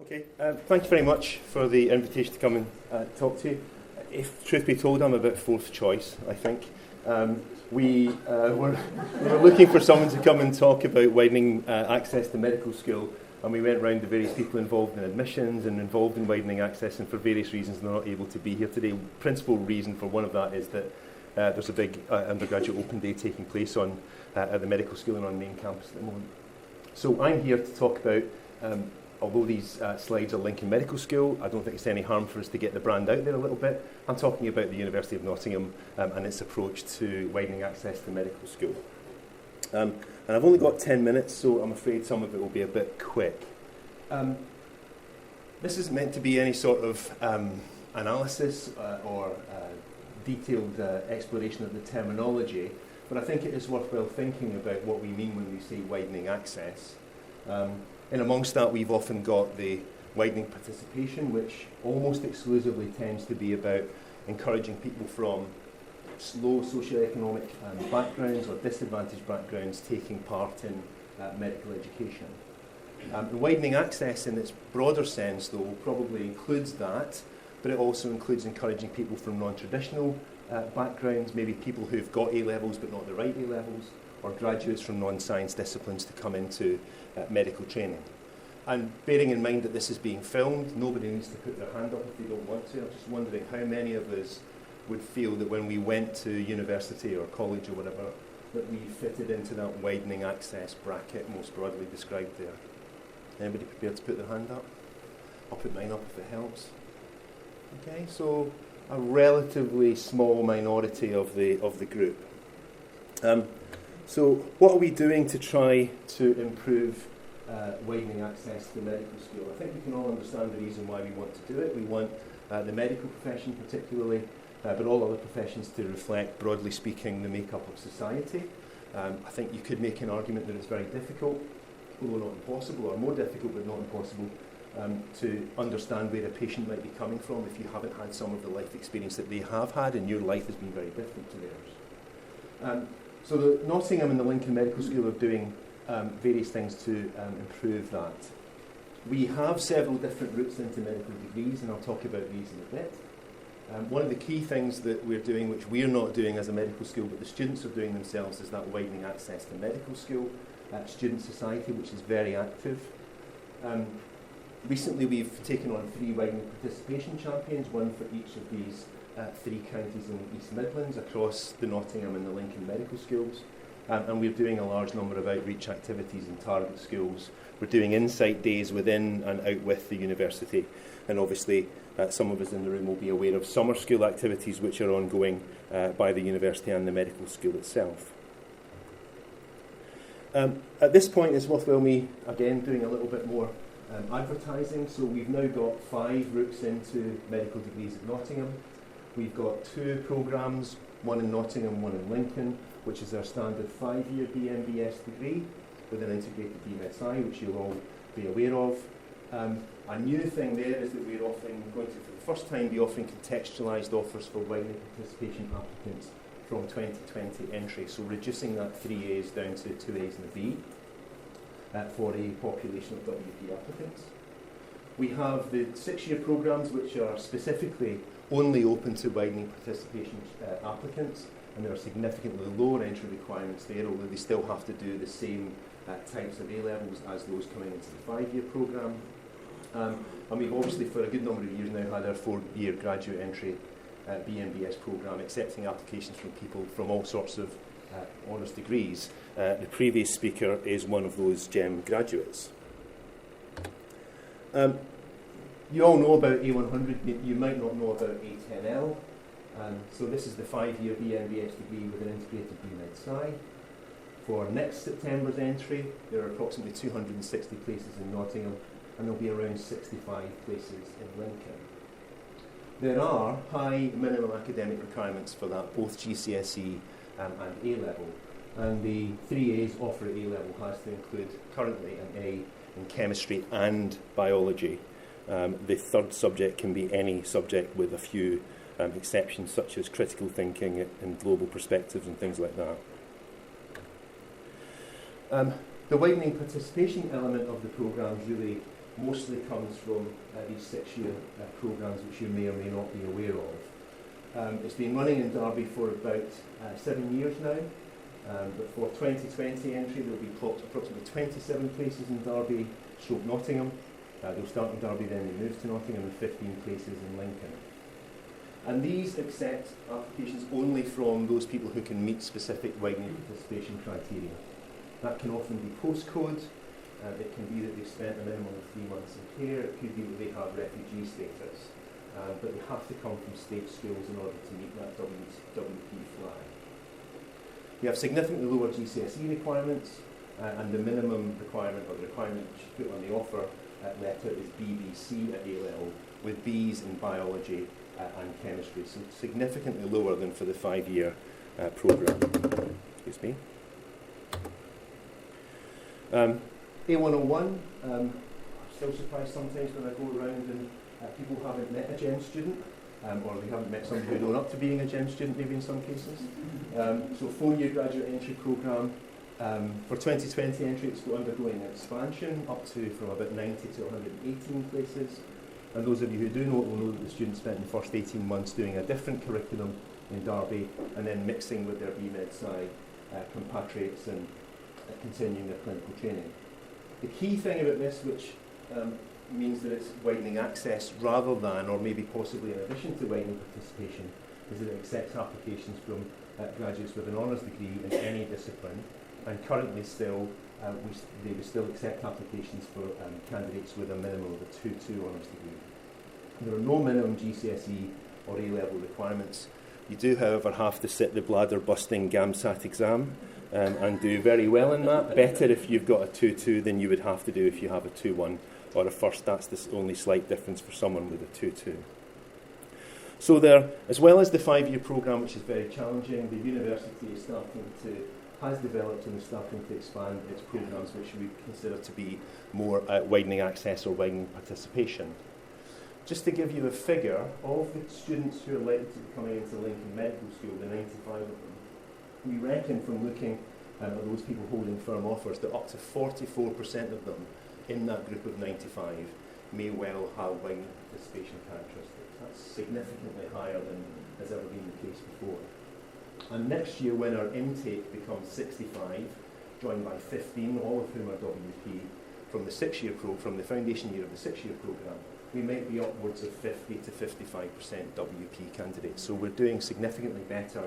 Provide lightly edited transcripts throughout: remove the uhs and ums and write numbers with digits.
Okay, thank you very much for the invitation to come and talk to you. If truth be told, I'm a bit fourth choice, I think. We were looking for someone to come and talk about widening access to medical school, and we went round to various people involved in admissions and involved in widening access, and for various reasons they're not able to be here today. Principal reason for one of that is that there's a big undergraduate open day taking place at the medical school and on main campus at the moment. So I'm here to talk about, although these slides are Lincoln Medical School, I don't think it's any harm for us to get the brand out there a little bit. I'm talking about the University of Nottingham and its approach to widening access to medical school. And I've only got 10 minutes, so I'm afraid some of it will be a bit quick. This isn't meant to be any sort of analysis or detailed exploration of the terminology, but I think it is worthwhile thinking about what we mean when we say widening access. And amongst that, we've often got the widening participation, which almost exclusively tends to be about encouraging people from low socioeconomic backgrounds or disadvantaged backgrounds taking part in medical education. The widening access in its broader sense, though, probably includes that, but it also includes encouraging people from non-traditional backgrounds, maybe people who've got A-levels but not the right A-levels, or graduates from non-science disciplines to come into medical training. And bearing in mind that this is being filmed, nobody needs to put their hand up if they don't want to. I'm just wondering how many of us would feel that when we went to university or college or whatever, that we fitted into that widening access bracket most broadly described there. Anybody prepared to put their hand up? I'll put mine up if it helps. Okay, so a relatively small minority of the group. So what are we doing to try to improve widening access to medical school? I think we can all understand the reason why we want to do it. We want the medical profession particularly, but all other professions to reflect, broadly speaking, the makeup of society. I think you could make an argument that it's very difficult, although not impossible, or more difficult but not impossible, to understand where a patient might be coming from if you haven't had some of the life experience that they have had, and your life has been very different to theirs. So the Nottingham and the Lincoln Medical School are doing various things to improve that. We have several different routes into medical degrees, and I'll talk about these in a bit. One of the key things that we're doing, which we're not doing as a medical school, but the students are doing themselves, is that widening access to medical school. Student Society, which is very active. Recently we've taken on 3 widening participation champions, one for each of these 3 counties in the East Midlands across the Nottingham and the Lincoln Medical Schools. And we're doing a large number of outreach activities in target schools. We're doing insight days within and out with the university. And obviously some of us in the room will be aware of summer school activities which are ongoing by the university and the medical school itself. At this point, it's worthwhile me, again, doing a little bit more advertising. So we've now got 5 routes into medical degrees at Nottingham. We've got 2 programmes, one in Nottingham, one in Lincoln, which is our standard 5-year BMBS degree with an integrated DMSI, which you'll all be aware of. A new thing there is that we're going to, for the first time, be offering contextualised offers for widening participation applicants from 2020 entry, so reducing that 3 A's down to 2 A's and a B for a population of WP applicants. We have the 6-year programmes, which are specifically only open to widening participation applicants, and there are significantly lower entry requirements there, although they still have to do the same types of A-levels as those coming into the 5-year programme. And we've obviously, for a good number of years now, had our 4-year graduate entry BMBS programme, accepting applications from people from all sorts of honours degrees. The previous speaker is one of those GEM graduates. You all know about A100, you might not know about A10L. So this is the 5-year BMBS degree with an integrated BMed-Sci. For next September's entry, there are approximately 260 places in Nottingham, and there'll be around 65 places in Lincoln. There are high minimum academic requirements for that, both GCSE and A-level. And the 3 A's offered at A-level has to include currently an A in chemistry and biology. The third subject can be any subject with a few exceptions, such as critical thinking and global perspectives and things like that. The widening participation element of the programmes really mostly comes from these 6-year programmes which you may or may not be aware of. It's been running in Derby for about 7 years now, but for 2020 entry there will be approximately 27 places in Derby, Nottingham. They'll start in Derby, then they move to Nottingham, and 15 places in Lincoln. And these accept applications only from those people who can meet specific widening participation criteria. That can often be postcode. It can be that they've spent a minimum of 3 months in care. It could be that they have refugee status. But they have to come from state schools in order to meet that WP flag. You have significantly lower GCSE requirements, and the minimum requirement, or the requirement which is put on the offer letter, is BBC at A-level, with Bs in biology and chemistry, so significantly lower than for the 5-year programme. Excuse me. A101, I'm still surprised sometimes when I go around and people haven't met a GEM student, or they haven't met somebody who's grown up to being a GEM student maybe in some cases. So 4-year graduate entry programme. For 2020 entry, it's undergoing an expansion up to from about 90 to 118 places. And those of you who do know it will know that the students spent the first 18 months doing a different curriculum in Derby and then mixing with their BMed-Sci compatriots and continuing their clinical training. The key thing about this, which means that it's widening access rather than, or maybe possibly in addition to widening participation, is that it accepts applications from graduates with an honours degree in any discipline, and currently still they will still accept applications for candidates with a minimum of a 2-2 honours degree. There are no minimum GCSE or A-level requirements. You do, however, have to sit the bladder-busting GAMSAT exam and do very well in that. Better if you've got a 2-2 than you would have to do if you have a 2-1 or a first. That's the only slight difference for someone with a 2-2. So there, as well as the 5-year programme, which is very challenging, the university has developed and is starting to expand its programmes, which we consider to be more widening access or widening participation. Just to give you a figure, of the students who are likely to be coming into Lincoln Medical School, the 95 of them, we reckon from looking at those people holding firm offers that up to 44% of them in that group of 95 may well have widening participation characteristics. That's significantly higher than has ever been the case before. And next year, when our intake becomes 65, joined by 15, all of whom are WP, from the 6-year from the foundation year of the 6-year programme, we might be upwards of 50 to 55% WP candidates. So we're doing significantly better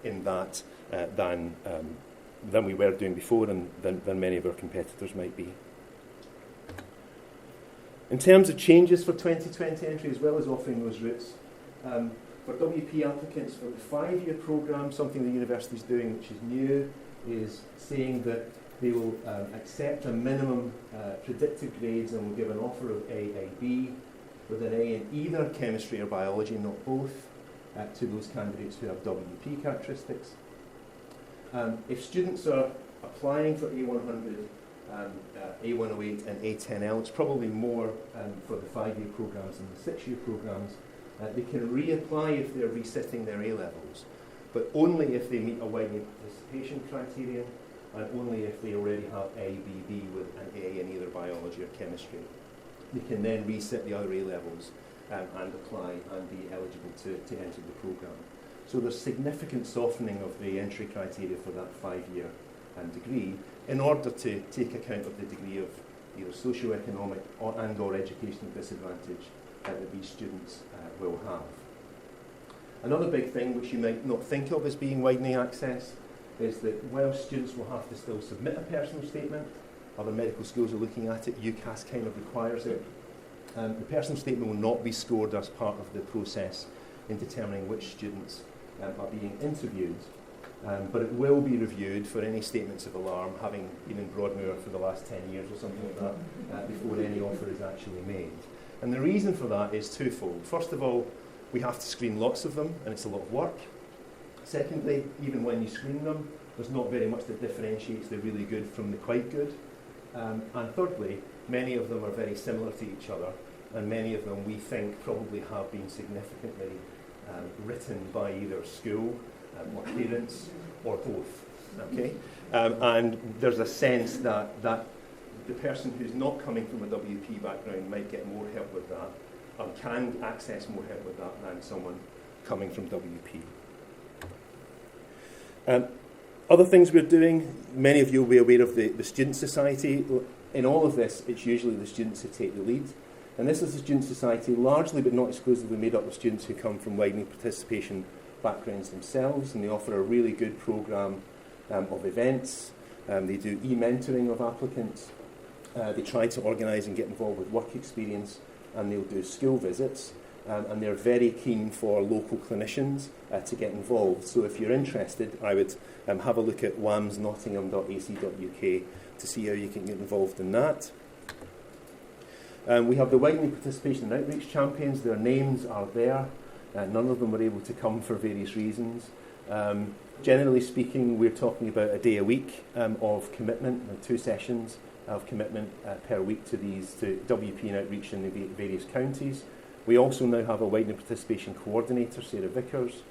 in that than we were doing before, and than many of our competitors might be. In terms of changes for 2020 entry, as well as offering those routes, for WP applicants for the 5-year programme, something the university is doing which is new, is saying that they will accept a minimum predicted grades and will give an offer of A/B with an A in either chemistry or biology, not both, to those candidates who have WP characteristics. If students are applying for A100, A108 and A10L, it's probably more for the 5-year programmes than the 6-year programmes. They can reapply if they're resitting their A-levels, but only if they meet a widening participation criterion, and only if they already have A/B/B with an A in either biology or chemistry. They can then resit the other A-levels and apply and be eligible to enter the programme. So there's significant softening of the entry criteria for that 5-year degree in order to take account of the degree of either socioeconomic or educational disadvantage that these students will have. Another big thing which you might not think of as being widening access is that while students will have to still submit a personal statement, other medical schools are looking at it, UCAS kind of requires it, the personal statement will not be scored as part of the process in determining which students are being interviewed, but it will be reviewed for any statements of alarm, having been in Broadmoor for the last 10 years or something like that, before any offer is actually made. And the reason for that is twofold. First of all, we have to screen lots of them, and it's a lot of work. Secondly, even when you screen them, there's not very much that differentiates the really good from the quite good. And thirdly, many of them are very similar to each other, and many of them we think probably have been significantly written by either school or parents or both. Okay? And there's a sense that the person who's not coming from a WP background might get more help with that, or can access more help with that than someone coming from WP. Other things we're doing, many of you will be aware of the Student Society. In all of this, it's usually the students who take the lead. And this is the Student Society, largely but not exclusively made up of students who come from widening participation backgrounds themselves, and they offer a really good programme of events. They do e-mentoring of applicants. They try to organise and get involved with work experience, and they'll do school visits. And they're very keen for local clinicians to get involved. So if you're interested, I would have a look at wamsnottingham.ac.uk to see how you can get involved in that. We have the Widening Participation and Outreach Champions. Their names are there. None of them were able to come for various reasons. Generally speaking, we're talking about a day a week of commitment, 2 sessions of commitment per week to WP and Outreach in the various counties. We also now have a widening participation coordinator, Sarah Vickers,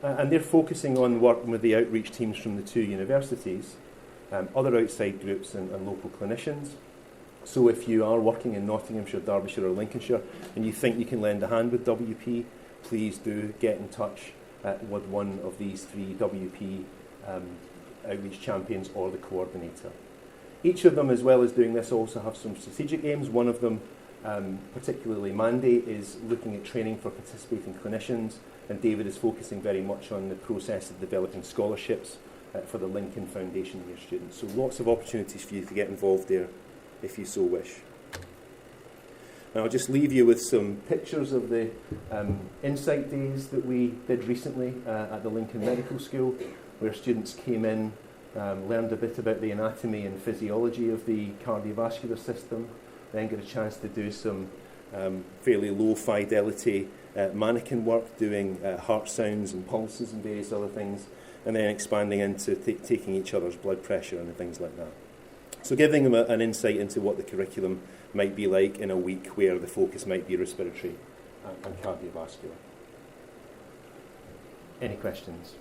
and they're focusing on working with the outreach teams from the 2 universities, other outside groups and local clinicians. So if you are working in Nottinghamshire, Derbyshire or Lincolnshire and you think you can lend a hand with WP, please do get in touch with one of these 3 WP outreach champions or the coordinator. Each of them, as well as doing this, also have some strategic aims. One of them, particularly Mandy, is looking at training for participating clinicians, and David is focusing very much on the process of developing scholarships for the Lincoln Foundation year students. So lots of opportunities for you to get involved there if you so wish. And I'll just leave you with some pictures of the Insight Days that we did recently at the Lincoln Medical School, where students came in, learned a bit about the anatomy and physiology of the cardiovascular system, then got a chance to do some fairly low fidelity mannequin work, doing heart sounds and pulses and various other things, and then expanding into taking each other's blood pressure and things like that. So giving them an insight into what the curriculum might be like in a week where the focus might be respiratory and cardiovascular. Any questions?